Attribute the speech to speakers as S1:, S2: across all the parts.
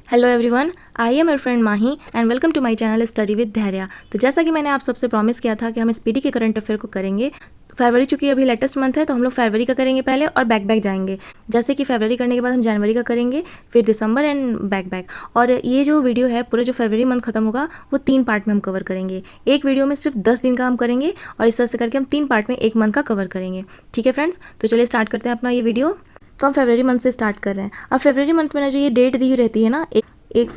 S1: Hello everyone, I am your friend Mahi and welcome to my channel study with Dhairya. तो जैसा कि मैंने आप सबसे प्रॉमिस किया था कि हम स्पीडी के करंट अफेयर को करेंगे। फरवरी चूँकि अभी लेटेस्ट मंथ है तो हम लोग फरवरी का करेंगे पहले और बैक बैक जाएंगे। जैसे कि फरवरी करने के बाद हम जनवरी का करेंगे, फिर दिसंबर एंड बैक बैक। और ये जो वीडियो है पूरा जो फरवरी मंथ खत्म होगा वो 3 पार्ट में हम कवर करेंगे। एक वीडियो में सिर्फ 10 दिन का हम करेंगे और इस तरह से करके हम 3 पार्ट में 1 मंथ का कवर करेंगे। ठीक है फ्रेंड्स, तो चलिए स्टार्ट करते हैं अपना ये वीडियो। तो हम फरवरी मंथ से स्टार्ट कर रहे हैं। अब फरवरी मंथ में ना जो ये डेट दी रहती है ना, 1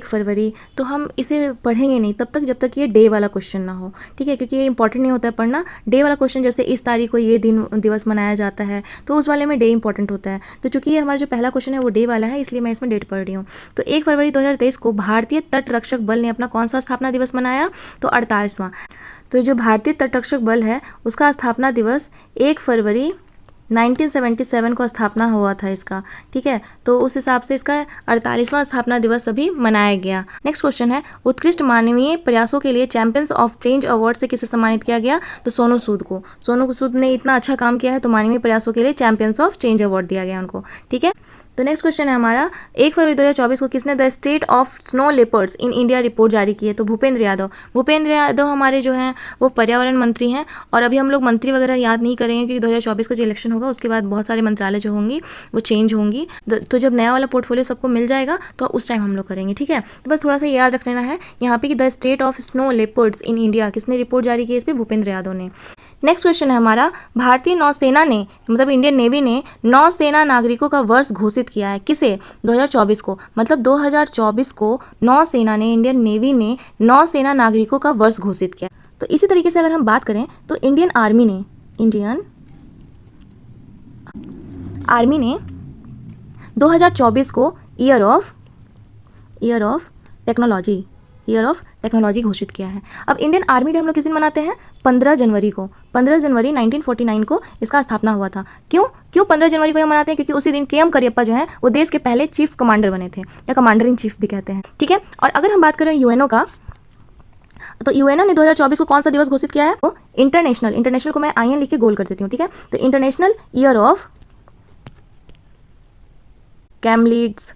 S1: फरवरी, तो हम इसे पढ़ेंगे नहीं तब तक जब तक ये डे वाला क्वेश्चन ना हो। ठीक है, क्योंकि ये इंपॉर्टेंट नहीं होता है पढ़ना। डे वाला क्वेश्चन जैसे इस तारीख को ये दिवस मनाया जाता है तो उस वाले में डे इंपॉर्टेंट होता है। तो चूंकि ये हमारा जो पहला क्वेश्चन है वो डे वाला है, इसलिए मैं इसमें डेट पढ़ रही हूँ। तो 1 फरवरी 2023 को भारतीय तटरक्षक बल ने अपना कौन सा स्थापना दिवस मनाया? तो 48वां। तो जो भारतीय तटरक्षक बल है उसका स्थापना दिवस 1 फरवरी 1977 को स्थापना हुआ था इसका। ठीक है, तो उस हिसाब से इसका 48वां स्थापना दिवस अभी मनाया गया। नेक्स्ट क्वेश्चन है, उत्कृष्ट मानवीय प्रयासों के लिए चैंपियंस ऑफ चेंज अवार्ड से किसे सम्मानित किया गया? तो सोनू सूद को। सोनू सूद ने इतना अच्छा काम किया है तो मानवीय प्रयासों के लिए चैंपियंस ऑफ चेंज अवार्ड दिया गया उनको। ठीक है, तो नेक्स्ट क्वेश्चन है हमारा, 1 फरवरी 2024 को किसने the state of snow leopards in India report जारी की है? तो भूपेंद्र यादव। भूपेंद्र यादव हमारे जो हैं वो पर्यावरण मंत्री हैं। और अभी हम लोग मंत्री वगैरह याद नहीं करेंगे क्योंकि 2024 का जो इलेक्शन होगा उसके बाद बहुत सारे मंत्रालय जो होंगी वो चेंज होंगी। तो जब नया वाला पोर्टफोलियो सबको मिल जाएगा तो उस टाइम हम लोग करेंगे। ठीक है, तो बस थोड़ा सा याद रख लेना है यहाँ पे कि the state of snow leopards in India किसने रिपोर्ट जारी की है? इस पर भूपेंद्र यादव ने। नेक्स्ट क्वेश्चन है हमारा, भारतीय नौसेना ने मतलब इंडियन नेवी ने नौसेना नागरिकों का वर्ष घोषित किया है। किसे? 2024 को। मतलब 2024 को नौसेना ने, इंडियन नेवी ने नौसेना नागरिकों का वर्ष घोषित किया। तो इसी तरीके से अगर हम बात करें तो इंडियन आर्मी ने 2024 को ईयर ऑफ टेक्नोलॉजी घोषित किया है। अब इंडियन आर्मी डे हम लोग किस दिन मनाते हैं? 15 जनवरी को। 15 जनवरी 1949 को इसका स्थापना हुआ था। क्यों 15 जनवरी को हम मनाते हैं? क्योंकि उसी दिन के एम करियप्पा जो है वो देश के पहले चीफ कमांडर बने थे, या कमांडर इन चीफ भी कहते हैं। ठीक है, और अगर हम बात करें यूएनओ का, तो यूएनओ ने 2024 को कौन सा दिवस घोषित किया है? वो इंटरनेशनल को मैं IN लिख के गोल कर देती हूँ। ठीक है, तो इंटरनेशनल ईयर ऑफ कैमलिड्स।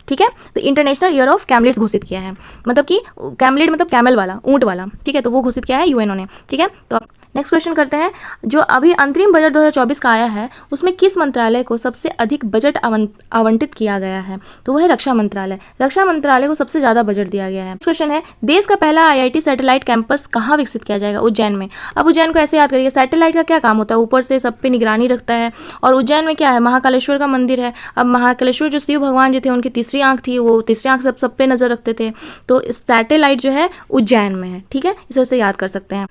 S1: ठीक है, तो इंटरनेशनल ईयर ऑफ कैमलिड्स घोषित किया है। मतलब कि कैमलिड मतलब कैमल वाला, ऊंट वाला। ठीक है, तो वो घोषित किया है यूएनओ ने। ठीक है, तो नेक्स्ट क्वेश्चन करते हैं, जो अभी अंतरिम बजट 2024 का आया है उसमें किस मंत्रालय को सबसे अधिक बजट आवंटित किया गया है? तो वो है रक्षा मंत्रालय। रक्षा मंत्रालय को सबसे ज्यादा बजट दिया गया है। नेक्स्ट क्वेश्चन है, देश का पहला IIT सैटेलाइट कैंपस कहाँ विकसित किया जाएगा? उज्जैन में। अब उज्जैन को ऐसे याद करिए, सैटेलाइट का क्या काम होता है? ऊपर से सब पे निगरानी रखता है। और उज्जैन में क्या है? महाकालेश्वर का मंदिर है। अब महाकालेश्वर जो शिव भगवान जी थे उनकी तीसरी आंख थी, वो तीसरी आंख सब पे नजर रखते थे। तो सैटेलाइट जो है उज्जैन में है। ठीक है, इस तरह से याद कर सकते हैं।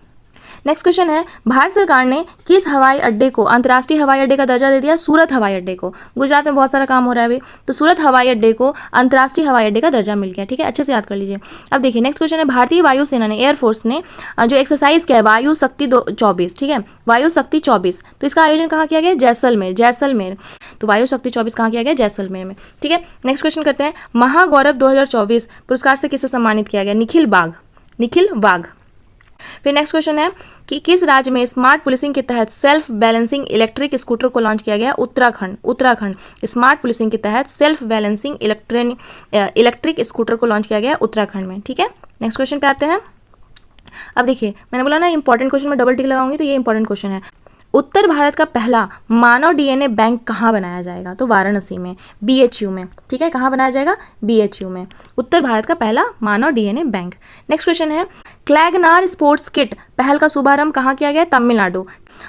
S1: नेक्स्ट क्वेश्चन है, भारत सरकार ने किस हवाई अड्डे को अंतर्राष्ट्रीय हवाई अड्डे का दर्जा दे दिया? सूरत हवाई अड्डे को। गुजरात में बहुत सारा काम हो रहा है अभी, तो सूरत हवाई अड्डे को अंतर्राष्ट्रीय हवाई अड्डे का दर्जा मिल गया। ठीक है, अच्छे से याद कर लीजिए। अब देखिए नेक्स्ट क्वेश्चन है, भारतीय वायुसेना ने, एयरफोर्स ने जो एक्सरसाइज किया है वायु शक्ति 24। ठीक है, वायु शक्ति 24, तो इसका आयोजन कहाँ किया गया? जैसलमेर। तो वायु शक्ति 24 कहाँ किया गया? जैसलमेर में। ठीक है, नेक्स्ट क्वेश्चन करते हैं, महागौरव 2024 पुरस्कार से किसे सम्मानित किया गया? निखिल वाघ। फिर नेक्स्ट क्वेश्चन है कि किस राज्य में स्मार्ट पुलिसिंग के तहत सेल्फ बैलेंसिंग इलेक्ट्रिक स्कूटर को लॉन्च किया गया? उत्तराखंड। स्मार्ट पुलिसिंग के तहत सेल्फ बैलेंसिंग इलेक्ट्रिक स्कूटर को लॉन्च किया गया उत्तराखंड में। ठीक है, नेक्स्ट क्वेश्चन पे आते हैं। अब देखिए मैंने बोला ना इंपॉर्टेंट क्वेश्चन में डबल टिक लगाऊंगी, तो ये इंपॉर्टेंट क्वेश्चन है। उत्तर भारत का पहला मानव DNA बैंक कहाँ बनाया जाएगा? तो वाराणसी में, BHU में। ठीक है, कहाँ बनाया जाएगा? BHU में। उत्तर भारत का पहला मानव DNA बैंक। नेक्स्ट क्वेश्चन है, क्लैगनार स्पोर्ट्स किट पहल का शुभारंभ कहाँ किया गया? तमिलनाडु।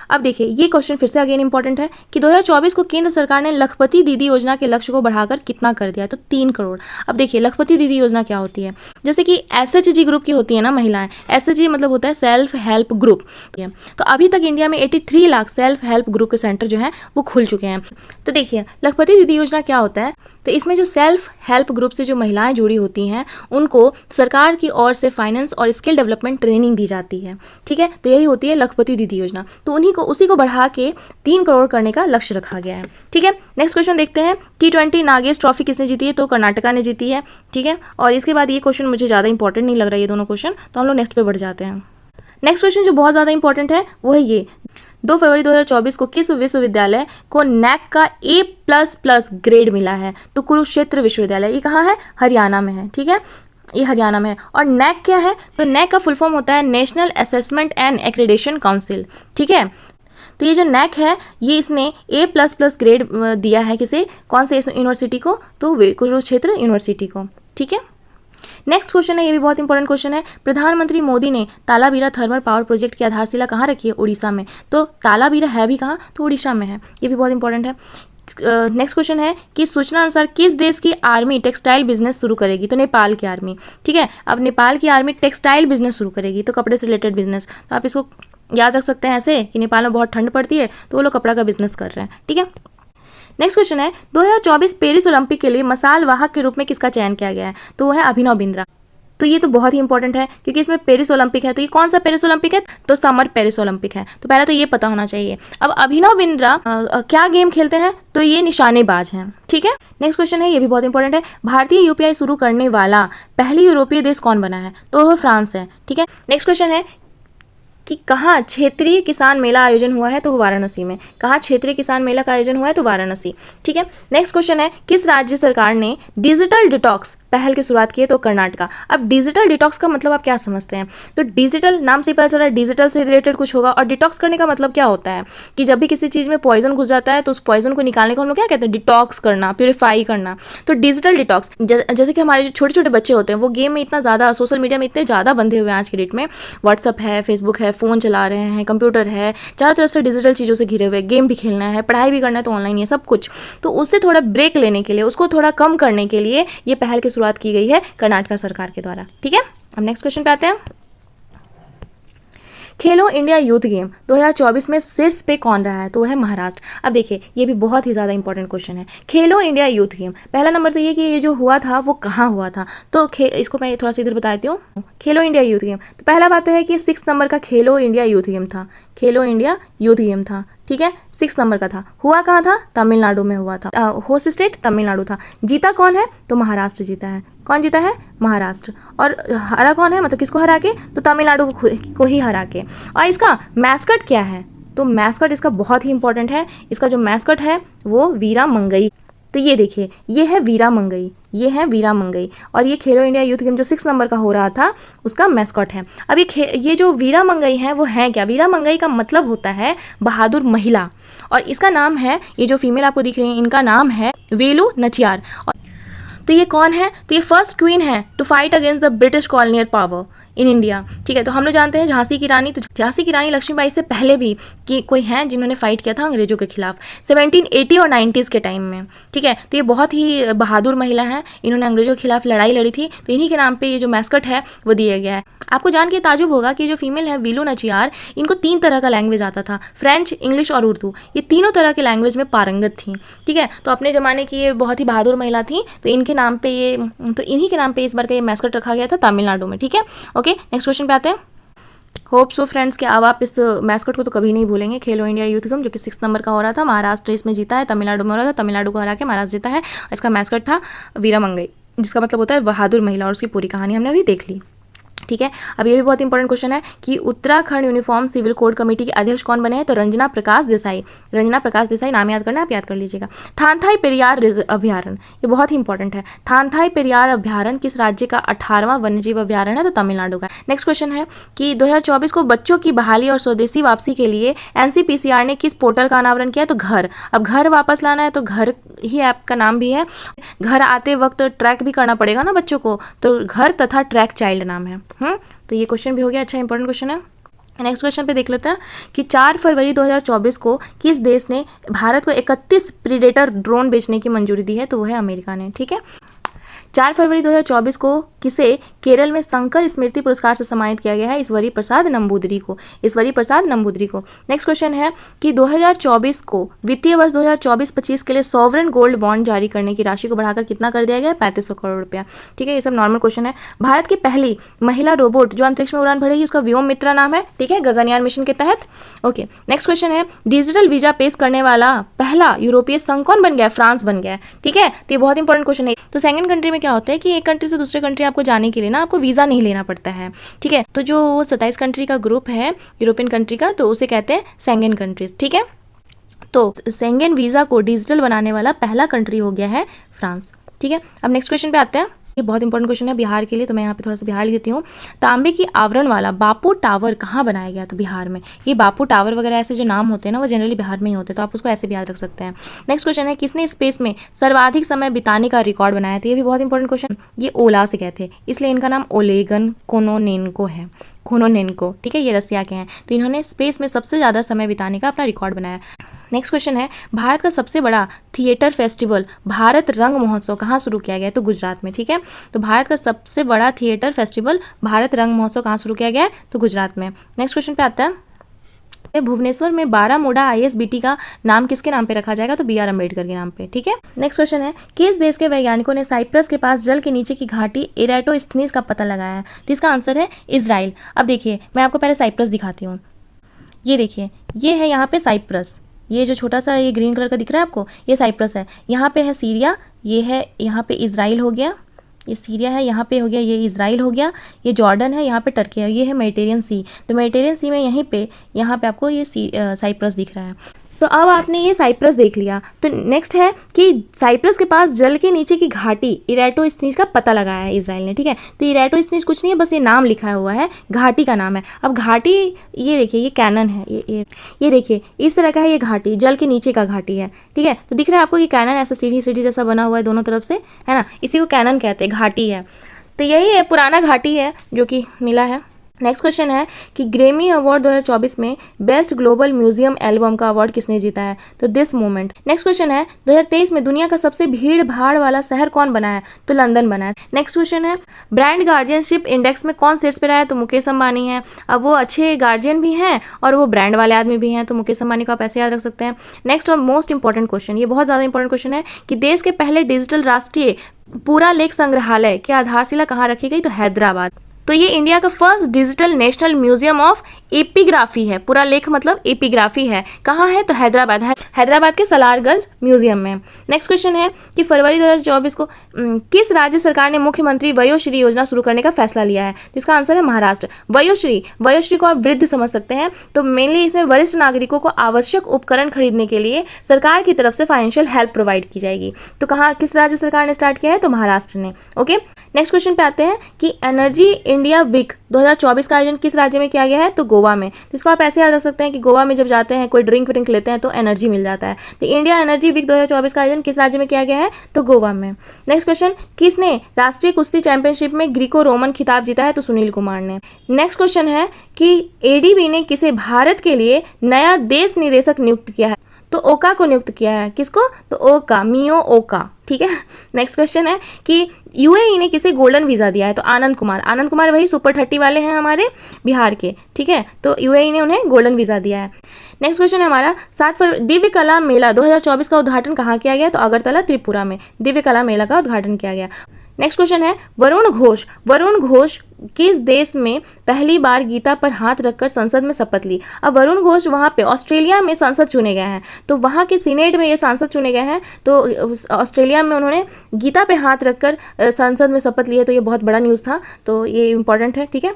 S1: अब देखिए ये क्वेश्चन फिर से अगेन इंपॉर्टेंट है कि 2024 को केंद्र सरकार ने लखपति दीदी योजना के लक्ष्य को बढ़ाकर कितना कर दिया? तो 3 करोड़। अब देखिए लखपति दीदी योजना क्या होती है? जैसे कि SHG ग्रुप की होती है ना महिलाएं, SHG मतलब होता है सेल्फ हेल्प ग्रुप। तो अभी तक इंडिया में 83 लाख सेल्फ हेल्प ग्रुप के सेंटर जो है वो खुल चुके हैं। तो देखिए लखपति दीदी योजना क्या होता है? तो इसमें जो सेल्फ हेल्प ग्रुप से जो महिलाएं जुड़ी होती हैं उनको सरकार की ओर से फाइनेंस और स्किल डेवलपमेंट ट्रेनिंग दी जाती है। ठीक है, तो यही होती है लखपति दीदी योजना। तो उसी को बढ़ा के 3 करोड़ करने का लक्ष्य रखा गया है। ठीक है, नेक्स्ट क्वेश्चन देखते हैं, T20 नागेश ट्रॉफी किसने जीती है? तो कर्नाटका ने जीती है। ठीक है, और इसके बाद ये क्वेश्चन मुझे ज़्यादा इंपॉर्टेंट नहीं लग रहा है ये दोनों क्वेश्चन, तो हम लोग नेक्स्ट पे बढ़ जाते हैं। नेक्स्ट क्वेश्चन जो बहुत ज़्यादा इंपॉर्टेंट है वो है ये, फरवरी 2024 को किस विश्वविद्यालय को नैक का A++ ग्रेड मिला है? तो कुरुक्षेत्र विश्वविद्यालय। ये कहाँ है? हरियाणा में है। ठीक है, ये हरियाणा में है। और नैक क्या है? तो नैक का फुल फॉर्म होता है national assessment and accreditation council. ठीक है, तो ये जो नैक है ये इसने A++ ग्रेड दिया है किसे? कौन से यूनिवर्सिटी को? तो कुरुक्षेत्र यूनिवर्सिटी को। ठीक है, नेक्स्ट क्वेश्चन है, ये भी बहुत इंपॉर्टेंट क्वेश्चन है। प्रधानमंत्री मोदी ने तालाबीरा थर्मल पावर प्रोजेक्ट की आधारशिला कहाँ रखी है? उड़ीसा में। तो तालाबीरा है भी कहाँ? तो उड़ीसा में है। ये भी बहुत इंपॉर्टेंट है। नेक्स्ट क्वेश्चन है कि सूचना अनुसार किस देश की आर्मी टेक्सटाइल बिजनेस शुरू करेगी? तो नेपाल की आर्मी। ठीक है, अब नेपाल की आर्मी टेक्सटाइल बिजनेस शुरू करेगी, तो कपड़े से रिलेटेड बिजनेस। तो आप इसको याद रख सकते हैं ऐसे कि नेपाल में बहुत ठंड पड़ती है तो वो लोग कपड़ा का बिजनेस कर रहे हैं। ठीक है, नेक्स्ट क्वेश्चन है 2024 पेरिस ओलंपिक के लिए मसाल वाहक के रूप में किसका चयन किया गया है? तो वो है अभिनव बिंद्रा। तो ये तो बहुत ही इंपॉर्टेंट है क्योंकि इसमें पेरिस ओलंपिक है। तो ये कौन सा पेरिस ओलंपिक है? तो समर पेरिस ओलंपिक है। तो पहले तो ये पता होना चाहिए। अब अभिनव बिंद्रा क्या गेम खेलते हैं? तो ये निशानेबाज हैं। ठीक है, नेक्स्ट क्वेश्चन है, ये भी बहुत इंपॉर्टेंट है। भारतीय यूपीआई शुरू करने वाला पहली यूरोपीय देश कौन बना है? तो वो फ्रांस है। ठीक है, नेक्स्ट क्वेश्चन है कि कहाँ क्षेत्रीय किसान मेला आयोजन हुआ है? तो वाराणसी में। कहाँ क्षेत्रीय किसान मेला का आयोजन हुआ है? तो वाराणसी। ठीक है, नेक्स्ट क्वेश्चन है किस राज्य सरकार ने डिजिटल डिटॉक्स पहल की शुरुआत की है? तो कर्नाटका। अब डिजिटल डिटॉक्स का मतलब आप क्या समझते हैं? तो डिजिटल नाम से पता चला डिजिटल से रिलेटेड कुछ होगा। और डिटॉक्स करने का मतलब क्या होता है कि जब भी किसी चीज़ में पॉइजन घुस जाता है तो उस पॉइजन को निकालने को हम लोग क्या कहते हैं? डिटॉक्स करना, प्योरीफाई करना। तो डिजिटल डिटॉक्स जैसे कि हमारे जो छोटे छोटे बच्चे होते हैं वो गेम में इतना ज़्यादा, सोशल मीडिया में इतने ज़्यादा बंधे हुए हैं आज की डेट में। व्हाट्सअप है, फेसबुक है, फ़ोन चला रहे हैं, कंप्यूटर है, चारों तरफ से डिजिटल चीज़ों से घिरे हुए, गेम भी खेलना है, पढ़ाई भी करना है, तो ऑनलाइन ये सब कुछ। तो उससे थोड़ा ब्रेक लेने के लिए, उसको थोड़ा कम करने के लिए ये पहल की शुरुआत की गई है कर्नाटक सरकार के द्वारा। ठीक है, अब नेक्स्ट क्वेश्चन पे आते हैं। खेलो इंडिया यूथ गेम 2024 में शीर्ष पे कौन रहा है? तो वो है महाराष्ट्र। अब देखिए ये भी बहुत ही ज़्यादा इंपॉर्टेंट क्वेश्चन है। खेलो इंडिया यूथ गेम, पहला नंबर तो ये कि ये जो हुआ था वो कहाँ हुआ था? तो इसको मैं थोड़ा सा इधर बता देती हूँ। खेलो इंडिया यूथ गेम, तो पहला बात तो है कि 6 नंबर का खेलो इंडिया यूथ गेम था। खेलो इंडिया यूथ गेम था। ठीक है, 6 नंबर का था। हुआ कहाँ था? तमिलनाडु में हुआ था। होस्ट स्टेट तमिलनाडु था। जीता कौन है? तो महाराष्ट्र जीता है। कौन जीता है? महाराष्ट्र। और हरा कौन है? मतलब किसको हरा के? तो तमिलनाडु को ही हरा के। और इसका मैस्कट क्या है? तो मैस्कट इसका बहुत ही इंपॉर्टेंट है। इसका जो मैस्कट है वो वीरा मंगई। तो ये देखिए, ये है वीरा मंगई, ये है वीरा मंगई। और ये खेलो इंडिया यूथ गेम जो 6 नंबर का हो रहा था उसका मैस्कॉट है। अब ये जो वीरा मंगई है वो है क्या? वीरा मंगई का मतलब होता है बहादुर महिला। और इसका नाम है, ये जो फीमेल आपको दिख रही है इनका नाम है वेलू नचियार। तो ये कौन है? तो ये फर्स्ट क्वीन है to fight against the British colonial power in India. ठीक है, तो हम लोग जानते हैं झांसी की रानी। तो झांसी की रानी लक्ष्मीबाई से पहले भी कि कोई हैं जिन्होंने फाइट किया था अंग्रेजों के खिलाफ 1780 और 90s के टाइम में। ठीक है, तो ये बहुत ही बहादुर महिला हैं, इन्होंने अंग्रेजों के खिलाफ लड़ाई लड़ी थी। तो इन्हीं के नाम पे ये जो मैस्कट है वो दिया गया है। आपको जान के ताजुब होगा कि जो फीमेल है वीलू नचियार, इनको 3 तरह का लैंग्वेज आता था, फ्रेंच, इंग्लिश और उर्दू। ये तीनों तरह के लैंग्वेज में पारंगत थी। ठीक है, तो अपने ज़माने की ये बहुत ही बहादुर महिला थी। तो इनके नाम पे ये, तो इन्हीं के नाम पे इस बार का ये मैस्कट रखा गया था तमिलनाडु में। ठीक है, ओके, नेक्स्ट क्वेश्चन पे आते हैं। होप सो फ्रेंड्स कि अब आप इस मैस्कट को तो कभी नहीं भूलेंगे। खेलो इंडिया यूथ गेम जो कि 6 नंबर का हो रहा था, महाराष्ट्र इसमें जीता है, तमिलनाडु में हो रहा था, तमिलनाडु को हरा के महाराष्ट्र जीता है। इसका मैस्कट था वीरा मंगई, जिसका मतलब होता है बहादुर महिला। और उसकी पूरी कहानी हमने अभी देख ली। ठीक है, अब ये भी बहुत इंपॉर्टेंट क्वेश्चन है कि Uttarakhand uniform civil code committee के अध्यक्ष कौन बने हैं? तो रंजना प्रकाश देसाई। रंजना प्रकाश देसाई नाम याद करना, आप याद कर लीजिएगा। थानथाई पेरियार अभ्यारण्य, ये बहुत ही इंपॉर्टेंट है। थानथाई पेरियार अभ्यारण्य किस राज्य का 18वां वन्यजीव अभ्यारण्य है? तो तमिलनाडु का। नेक्स्ट क्वेश्चन है कि 2024 को बच्चों की बहाली और स्वदेशी वापसी के लिए NCPCR ने किस पोर्टल का अनावरण किया? तो घर। अब घर वापस लाना है तो घर ही ऐप का नाम भी है। घर आते वक्त ट्रैक भी करना पड़ेगा ना बच्चों को, तो घर तथा ट्रैक चाइल्ड नाम है। तो ये क्वेश्चन भी हो गया, अच्छा इंपॉर्टेंट क्वेश्चन है। नेक्स्ट क्वेश्चन पे देख लेते हैं कि 4 फरवरी 2024 को किस देश ने भारत को 31 प्रीडेटर ड्रोन बेचने की मंजूरी दी है? तो वो है अमेरिका ने। ठीक है, 4 फरवरी 2024 को किसे केरल में शंकर स्मृति पुरस्कार से सम्मानित किया गया है? ईश्वरी प्रसाद नंबूदरी को। ईश्वरी प्रसाद नंबूदरी को। नेक्स्ट क्वेश्चन है कि 2024 को वित्तीय वर्ष 2024-25 के लिए सॉवरेन गोल्ड बॉन्ड जारी करने की राशि को बढ़ाकर कितना कर दिया गया? 3500 करोड़ रुपया। ठीक है, ये सब नॉर्मल क्वेश्चन है। भारत की पहली महिला रोबोट जो अंतरिक्ष में उड़ान भरेगी उसका व्योम मित्रा नाम है। ठीक है, गगनयान मिशन के तहत। ओके, नेक्स्ट क्वेश्चन है डिजिटल वीजा पेश करने वाला पहला यूरोपीय संघ कौन बन गया? फ्रांस बन गया। ठीक है, तो ये बहुत इंपॉर्टेंट क्वेश्चन है। तो सेकंड कंट्री में क्या होता है कि एक कंट्री से दूसरे कंट्री आपको जाने के लिए ना आपको वीज़ा नहीं लेना पड़ता है, ठीक है। तो जो वो 27 कंट्री का ग्रुप है यूरोपियन कंट्री का, तो उसे कहते हैं शेंगेन कंट्रीज, ठीक है। तो शेंगेन वीज़ा को डिजिटल बनाने वाला पहला कंट्री हो गया है फ्रांस, ठीक है। अब नेक्स्ट क्वेश्चन पे आते हैं। ये बहुत इंपॉर्टेंट क्वेश्चन है बिहार के लिए, तो मैं यहाँ पे थोड़ा सा बिहार लिख देती हूँ। तांबे की आवरण वाला बापू टावर कहाँ बनाया गया? तो बिहार में। ये बापू टावर वगैरह ऐसे जो नाम होते हैं ना वो जनरली बिहार में ही होते हैं, तो आप उसको ऐसे भी याद रख सकते हैं। नेक्स्ट क्वेश्चन है, किसने स्पेस में सर्वाधिक समय बिताने का रिकॉर्ड बनाया था? ये भी बहुत इंपॉर्टेंट क्वेश्चन। ये ओला से गए थे, इसलिए इनका नाम ओलेगन कोनोनेनको है, कोनोनेनको, ठीक है। ये रसिया के हैं, तो इन्होंने स्पेस में सबसे ज़्यादा समय बिताने का अपना रिकॉर्ड बनाया। नेक्स्ट क्वेश्चन है, भारत का सबसे बड़ा थिएटर फेस्टिवल भारत रंग महोत्सव कहाँ शुरू किया गया है? तो गुजरात में, ठीक है। तो भारत का सबसे बड़ा थिएटर फेस्टिवल भारत रंग महोत्सव कहाँ शुरू किया गया है? तो गुजरात में। नेक्स्ट क्वेश्चन पे आता है, भुवनेश्वर में बारामूडा ISBT का नाम किसके नाम पे रखा जाएगा? तो BR अम्बेडकर के नाम पे, ठीक है। नेक्स्ट क्वेश्चन है, किस देश के वैज्ञानिकों ने साइप्रस के पास जल के नीचे की घाटी एराटोस्थनीज का पता लगाया है? तो इसका आंसर है इजराइल। अब देखिए, मैं आपको पहले साइप्रस दिखाती हूँ। ये देखिए, ये है यहाँ पे साइप्रस, ये जो छोटा सा ये ग्रीन कलर का दिख रहा है आपको, ये साइप्रस है। यहाँ पे है सीरिया, ये है यहाँ पे इजराइल हो गया, ये सीरिया है, यहाँ पे हो गया ये इजराइल हो गया, ये जॉर्डन है, यहाँ पे टर्की है, ये है मेडिटेरियन सी। तो मेडिटेरियन सी में यहीं पे यहाँ पे आपको ये साइप्रस दिख रहा है। तो अब आपने ये साइप्रस देख लिया, तो नेक्स्ट है कि साइप्रस के पास जल के नीचे की घाटी इराटोस्थनीज का पता लगाया है इजराइल ने, ठीक है। तो इराटोस्थनीज कुछ नहीं है, बस ये नाम लिखा हुआ है, घाटी का नाम है। अब घाटी, ये देखिए ये कैनन है, ये देखिए इस तरह का है, ये घाटी जल के नीचे का घाटी है, ठीक है। तो दिख रहा है आपको ये कैनन ऐसा सीढ़ी सीढ़ी जैसा बना हुआ है दोनों तरफ से, है ना, इसी को कैनन कहते हैं, घाटी है। तो यही है, पुराना घाटी है जो कि मिला है। नेक्स्ट क्वेश्चन है कि ग्रेमी अवार्ड 2024 में बेस्ट ग्लोबल म्यूजियम एल्बम का अवार्ड किसने जीता है? तो दिस मोमेंट। नेक्स्ट क्वेश्चन है, 2023 में दुनिया का सबसे भीड़ भाड़ वाला शहर कौन बना है? तो लंदन बना है। नेक्स्ट क्वेश्चन है, ब्रांड गार्जियनशिप इंडेक्स में कौन शीर्ष पे रहा है? तो मुकेश अंबानी है। अब वो अच्छे गार्जियन भी हैं और वो ब्रांड वाले आदमी भी हैं, तो मुकेश अंबानी को आप ऐसे याद रख सकते हैं। नेक्स्ट और मोस्ट इंपॉर्टेंट क्वेश्चन, ये बहुत ज़्यादा इंपॉर्टेंट क्वेश्चन है कि देश के पहले डिजिटल राष्ट्रीय पूरा लेख संग्रहालय की आधारशिला कहाँ रखी गई? तो हैदराबाद। तो ये इंडिया का first digital national museum of epigraphy है, पूरा लेख मतलब एपिग्राफी है, कहाँ है? तो हैदराबाद है, हैदराबाद के सलारगंज म्यूजियम में। नेक्स्ट क्वेश्चन है कि फरवरी 2024 को किस राज्य सरकार ने मुख्यमंत्री वयोश्री योजना शुरू करने का फैसला लिया है? तो इसका आंसर है महाराष्ट्र। वयोश्री को आप वृद्ध समझ सकते हैं, तो मेनली इसमें वरिष्ठ नागरिकों को आवश्यक उपकरण खरीदने के लिए सरकार की तरफ से फाइनेंशियल हेल्प प्रोवाइड की जाएगी। तो कहाँ, किस राज्य सरकार ने स्टार्ट किया है? तो महाराष्ट्र ने। ओके, नेक्स्ट क्वेश्चन पे आते हैं कि एनर्जी इंडिया वीक 2024 का आयोजन किस राज्य में किया गया है? तो गोवा में। तो इसको आप ऐसे याद रख सकते हैं कि गोवा में जब जाते हैं कोई ड्रिंक लेते हैं तो एनर्जी मिल जाता है। तो इंडिया एनर्जी वीक 2024 का आयोजन किस राज्य में किया गया है? तो गोवा में। नेक्स्ट क्वेश्चन, किसने राष्ट्रीय कुश्ती चैंपियनशिप में ग्रीको रोमन खिताब जीता है? तो सुनील कुमार ने। नेक्स्ट क्वेश्चन है कि एडीबी ने किसे भारत के लिए नया देश निदेशक नियुक्त किया है? तो ओका को नियुक्त किया है। किसको? तो ओका, मियो ओका, ठीक है। नेक्स्ट क्वेश्चन है कि यूएई ने किसे गोल्डन वीज़ा दिया है? तो आनंद कुमार वही सुपर 30 वाले हैं हमारे बिहार के, ठीक है। तो यूएई ने उन्हें गोल्डन वीज़ा दिया है। नेक्स्ट क्वेश्चन है हमारा, 7 फरवरी दिव्य कला मेला 2024 का उद्घाटन कहाँ किया गया? तो अगरतला त्रिपुरा में दिव्य कला मेला का उद्घाटन किया गया। नेक्स्ट क्वेश्चन है, वरुण घोष किस देश में पहली बार गीता पर हाथ रखकर संसद में शपथ ली? अब वरुण घोष वहाँ पे ऑस्ट्रेलिया में सांसद चुने गए हैं, तो वहाँ के सीनेट में ये सांसद चुने गए हैं, तो ऑस्ट्रेलिया में उन्होंने गीता पे हाथ रखकर संसद में शपथ ली है, तो ये बहुत बड़ा न्यूज़ था, तो ये इंपॉर्टेंट है, ठीक है।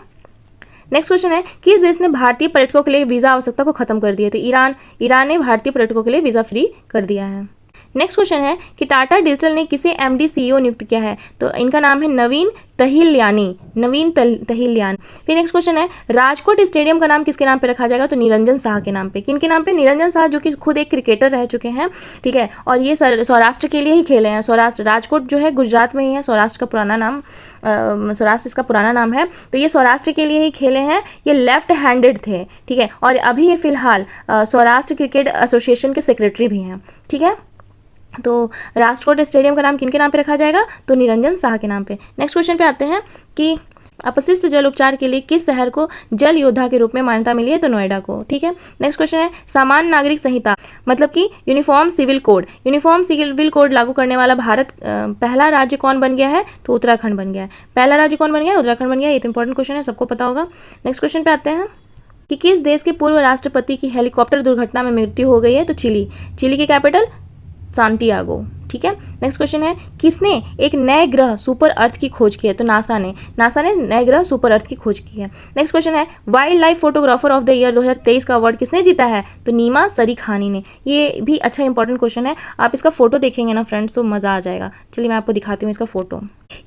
S1: नेक्स्ट क्वेश्चन है, किस देश ने भारतीय पर्यटकों के लिए वीज़ा आवश्यकता को खत्म कर दिया? तो ईरान ने भारतीय पर्यटकों के लिए वीज़ा फ्री कर दिया है। नेक्स्ट क्वेश्चन है कि टाटा डिजिटल ने किसे MD CEO नियुक्त किया है? तो इनका नाम है नवीन तहिल्यानी। फिर नेक्स्ट क्वेश्चन है, राजकोट स्टेडियम का नाम किसके नाम पे रखा जाएगा? तो निरंजन शाह के नाम पे। किन के नाम पे? निरंजन शाह, जो कि खुद एक क्रिकेटर रह चुके हैं, ठीक है, और ये सौराष्ट्र के लिए ही खेले हैं। सौराष्ट्र, राजकोट जो है गुजरात में ही है, सौराष्ट्र इसका पुराना नाम है, तो ये सौराष्ट्र के लिए ही खेले हैं। ये लेफ्ट हैंडेड थे, ठीक है, और अभी ये फिलहाल सौराष्ट्र क्रिकेट एसोसिएशन के सेक्रेटरी भी हैं, ठीक है। तो राजकोट स्टेडियम का नाम किनके नाम पे रखा जाएगा? तो निरंजन शाह के नाम पे। नेक्स्ट क्वेश्चन पे आते हैं कि अपशिष्ट जल उपचार के लिए किस शहर को जल योद्धा के रूप में मान्यता मिली है? तो नोएडा को, ठीक है। नेक्स्ट क्वेश्चन है, सामान्य नागरिक संहिता मतलब कि यूनिफॉर्म सिविल कोड लागू करने वाला भारत पहला राज्य कौन बन गया है? तो उत्तराखंड बन गया है। पहला राज्य कौन बन गया? उत्तराखंड बन गया। ये तो इंपॉर्टेंट क्वेश्चन है, सबको पता होगा। नेक्स्ट क्वेश्चन पे आते हैं कि किस देश के पूर्व राष्ट्रपति की हेलीकॉप्टर दुर्घटना में मृत्यु हो गई है? तो चिली की कैपिटल सांटियागो, ठीक है। नेक्स्ट क्वेश्चन है किसने एक नए ग्रह सुपर अर्थ की खोज की है? तो नासा ने नए ग्रह सुपर अर्थ की खोज की है। नेक्स्ट क्वेश्चन है wild life photographer of the year 2023 का अवार्ड किसने जीता है? तो नीमा सरीखानी ने। ये भी अच्छा इंपॉर्टेंट क्वेश्चन है, आप इसका फोटो देखेंगे ना फ्रेंड्स तो मज़ा आ जाएगा। चलिए मैं आपको दिखाती हूँ इसका फोटो।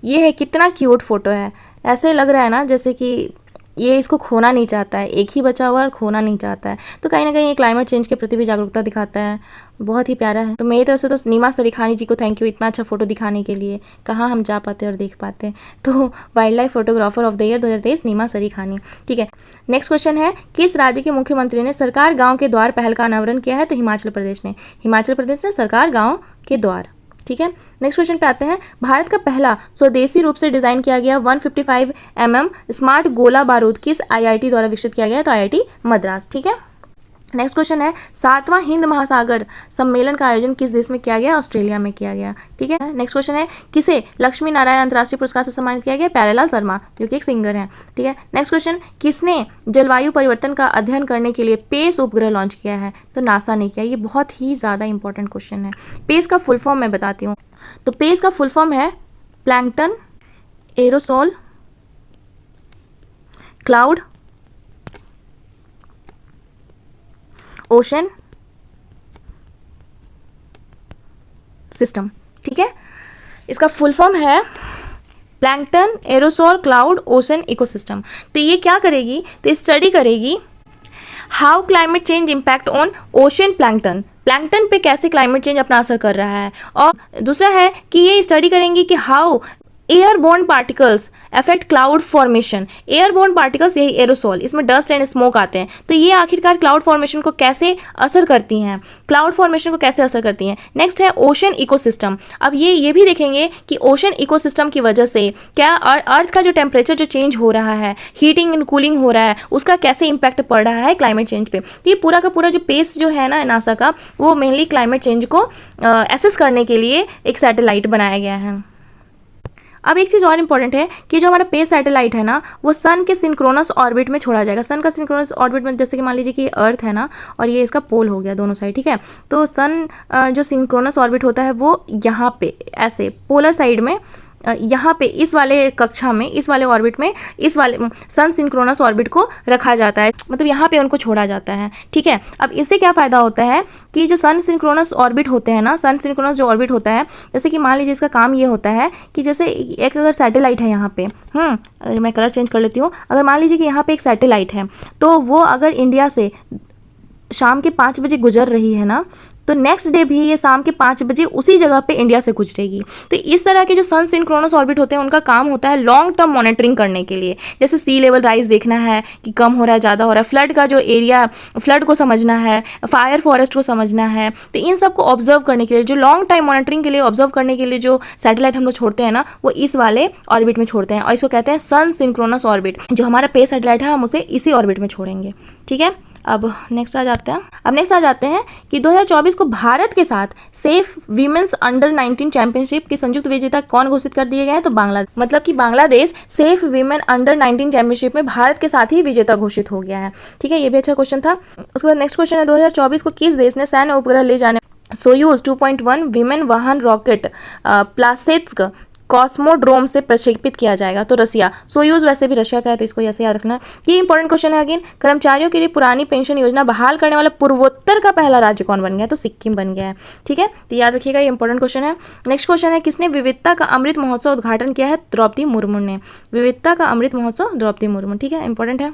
S1: ये है, कितना क्यूट फोटो है, ऐसे लग रहा है ना जैसे कि ये इसको खोना नहीं चाहता है, एक ही बचा हुआ है और खोना नहीं चाहता है। तो कहीं ना कहीं ये क्लाइमेट चेंज के प्रति भी जागरूकता दिखाता है, बहुत ही प्यारा है। तो मेरी तरफ से तो नीमा सरीखानी जी को थैंक यू इतना अच्छा फोटो दिखाने के लिए। कहाँ हम जा पाते और देख पाते। तो wild life photographer of the year 2023 नीमा सरीखानी, ठीक है। नेक्स्ट क्वेश्चन है किस राज्य के मुख्यमंत्री ने सरकार गाँव के द्वार पहल का अनावरण किया है? तो हिमाचल प्रदेश ने। हिमाचल प्रदेश ने सरकार गाँव के द्वार, ठीक है। नेक्स्ट क्वेश्चन पे आते हैं भारत का पहला स्वदेशी रूप से डिजाइन किया गया 155 mm स्मार्ट गोला बारूद किस आईआईटी द्वारा विकसित किया गया है? तो आईआईटी मद्रास, ठीक है। नेक्स्ट क्वेश्चन है 7वां हिंद महासागर सम्मेलन का आयोजन किस देश में किया गया? ऑस्ट्रेलिया में किया गया, ठीक है। नेक्स्ट क्वेश्चन है किसे लक्ष्मी नारायण अंतर्राष्ट्रीय पुरस्कार से सम्मानित किया गया? प्यारेलाल शर्मा जो कि एक सिंगर हैं, ठीक है। नेक्स्ट क्वेश्चन किसने जलवायु परिवर्तन का अध्ययन करने के लिए पेस उपग्रह लॉन्च किया है? तो नासा ने किया। ये बहुत ही ज़्यादा इंपॉर्टेंट क्वेश्चन है। पेस का फुल फॉर्म मैं बताती हूँ। तो पेस का फुल फॉर्म है plankton, aerosol, cloud, ocean system, ठीक है। इसका फुल फॉर्म है plankton, aerosol, cloud, ocean, ecosystem. तो ये क्या करेगी? तो स्टडी करेगी how climate change impact on ocean plankton, plankton पे कैसे क्लाइमेट चेंज अपना असर कर रहा है। और दूसरा है कि ये स्टडी करेंगी कि how airborne particles affect cloud formation. Airborne particles यही एरोसोल, इसमें डस्ट एंड स्मोक आते हैं। तो ये आखिरकार क्लाउड फॉर्मेशन को कैसे असर करती हैं, क्लाउड फॉर्मेशन को कैसे असर करती हैं। नेक्स्ट है ओशन इकोसिस्टम। अब ये भी देखेंगे कि ओशन इकोसिस्टम की वजह से क्या अर्थ का जो टेम्परेचर जो चेंज हो रहा है, हीटिंग एंड कूलिंग हो रहा है, उसका कैसे इंपैक्ट पड़ रहा है क्लाइमेट चेंज पे। तो ये पूरा का पूरा जो पेस जो है ना नासा का, वो मेनली क्लाइमेट चेंज को एसेस करने के लिए एक सैटेलाइट बनाया गया है। अब एक चीज़ और इम्पॉर्टेंट है कि जो हमारा पेस सैटेलाइट है ना, वो सन के सिंक्रोनस ऑर्बिट में छोड़ा जाएगा। सन का सिंक्रोनस ऑर्बिट में जैसे कि मान लीजिए कि अर्थ है ना, और ये इसका पोल हो गया दोनों साइड, ठीक है। तो सन जो सिंक्रोनस ऑर्बिट होता है वो यहाँ पे ऐसे पोलर साइड में, यहाँ पे इस वाले कक्षा में, इस वाले ऑर्बिट में, इस वाले सन सिंक्रोनस ऑर्बिट को रखा जाता है, मतलब यहाँ पे उनको छोड़ा जाता है, ठीक है। अब इससे क्या फ़ायदा होता है कि जो सन सिंक्रोनस ऑर्बिट होते हैं ना, सन सिंक्रोनस जो ऑर्बिट होता है, जैसे कि मान लीजिए इसका काम ये होता है कि जैसे एक अगर सैटेलाइट है यहाँ पे, मैं कलर चेंज कर लेती हूँ। अगर मान लीजिए कि यहाँ पे एक सैटेलाइट है, तो वो अगर इंडिया से शाम के 5 बजे गुजर रही है ना, तो नेक्स्ट डे भी ये शाम के 5 बजे उसी जगह पे इंडिया से गुजरेगी। तो इस तरह के जो सन सिंक्रोनस ऑर्बिट होते हैं उनका काम होता है लॉन्ग टर्म मॉनिटरिंग करने के लिए। जैसे सी लेवल राइज देखना है कि कम हो रहा है, ज़्यादा हो रहा है, फ्लड का जो एरिया, फ्लड को समझना है, फायर फॉरेस्ट को समझना है। तो इन सब को ऑब्जर्व करने के लिए, जो लॉन्ग टाइम मॉनिटरिंग के लिए ऑब्जर्व करने के लिए जो सैटेलाइट हम लोग छोड़ते हैं ना, वो इस वाले ऑर्बिट में छोड़ते हैं और इसको कहते हैं सन सिंक्रोनस ऑर्बिट। जो हमारा पे सैटेलाइट है हम उसे इसी ऑर्बिट में छोड़ेंगे, ठीक है। अब नेक्स्ट आ जाते हैं कि 2024 को भारत के साथ सेफ वीमेंस अंडर 19 चैंपियनशिप के संयुक्त विजेता कौन घोषित कर दिए गए हैं? तो बांग्लादेश, मतलब कि Bangladesh safe women under 19 championship में भारत के साथ ही विजेता घोषित हो गया है, ठीक है। ये भी अच्छा क्वेश्चन था। उसके बाद नेक्स्ट क्वेश्चन है 2024 को किस देश ने सैन्य उपग्रह ले जाने सोयूज 2.1 विमेन वाहन रॉकेट प्लासेत्स्क कॉस्मोड्रोम से प्रक्षेपित किया जाएगा? तो रसिया। सोयूज वैसे भी रशिया का है, तो इसको ऐसे याद रखना। ये इंपॉर्टेंट क्वेश्चन है अगेन। कर्मचारियों के लिए पुरानी पेंशन योजना बहाल करने वाला पूर्वोत्तर का पहला राज्य कौन बन गया? तो सिक्किम बन गया है, ठीक है। तो याद रखिएगा, ये इंपॉर्टेंट क्वेश्चन है। नेक्स्ट क्वेश्चन है किसने विविधता का अमृत महोत्सव उद्घाटन किया है? द्रौपदी मुर्मू ने। विविधता का अमृत महोत्सव द्रौपदी मुर्मू, ठीक है, इंपॉर्टेंट है।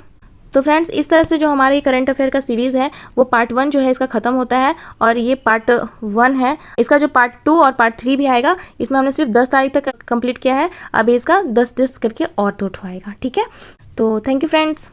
S1: तो फ्रेंड्स, इस तरह से जो हमारी करंट अफेयर का सीरीज़ है वो पार्ट 1 जो है इसका ख़त्म होता है, और ये पार्ट 1 है। इसका जो पार्ट 2 और पार्ट 3 भी आएगा, इसमें हमने सिर्फ 10 तारीख तक कंप्लीट किया है। अभी इसका 10 करके और तो उठवाएगा, ठीक है। तो थैंक यू फ्रेंड्स।